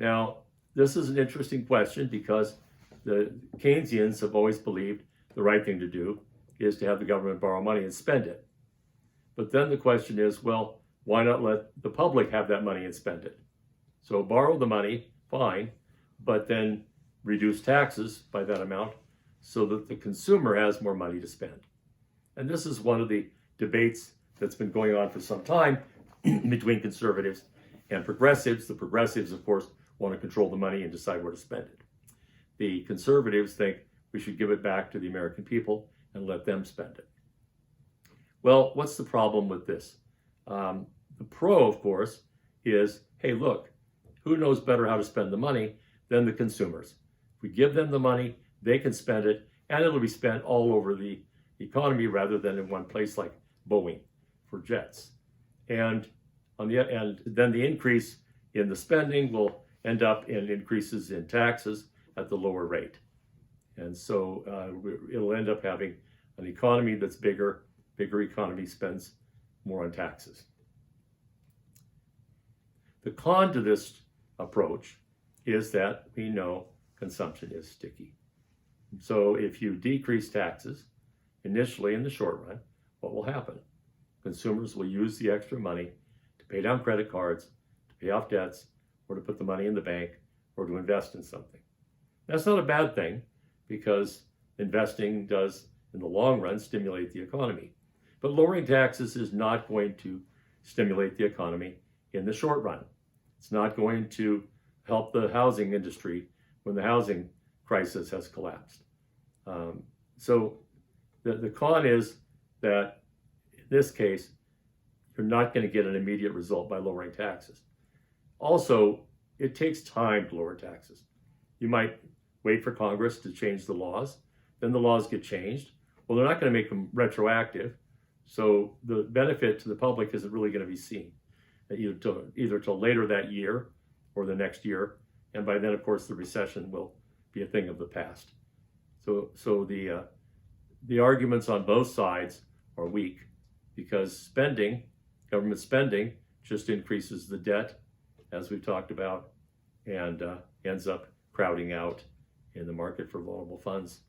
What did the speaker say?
Now, this is an interesting question because the Keynesians have always believed the right thing to do is to have the government borrow money and spend it. But then the question is, well, why not let the public have that money and spend it? So borrow the money, fine, but then reduce taxes by that amount so that the consumer has more money to spend. And this is one of the debates that's been going on for some time between conservatives and progressives. The progressives, of course, want to control the money and decide where to spend it. The conservatives think we should give it back to the American people and let them spend it. Well, what's the problem with this? The pro, of course, is, hey, look, who knows better how to spend the money than the consumers? If we give them the money, they can spend it, and it'll be spent all over the economy rather than in one place like Boeing for jets. And then the increase in the spending will end up in increases in taxes at the lower rate. And so it'll end up having an economy that's bigger economy spends more on taxes. The con to this approach is that we know consumption is sticky. So if you decrease taxes initially in the short run, what will happen? Consumers will use the extra money to pay down credit cards, to pay off debts, or to put the money in the bank, or to invest in something. That's not a bad thing because investing does, in the long run, stimulate the economy. But lowering taxes is not going to stimulate the economy in the short run. It's not going to help the housing industry when the housing crisis has collapsed. So the con is that in this case, you're not going to get an immediate result by lowering taxes. Also, it takes time to lower taxes. You might wait for Congress to change the laws, then the laws get changed. Well, they're not going to make them retroactive, so the benefit to the public isn't really going to be seen either till later that year or the next year, and by then, of course, the recession will be a thing of the past. So the arguments on both sides are weak because government spending, just increases the debt, as we've talked about, and ends up crowding out in the market for vulnerable funds.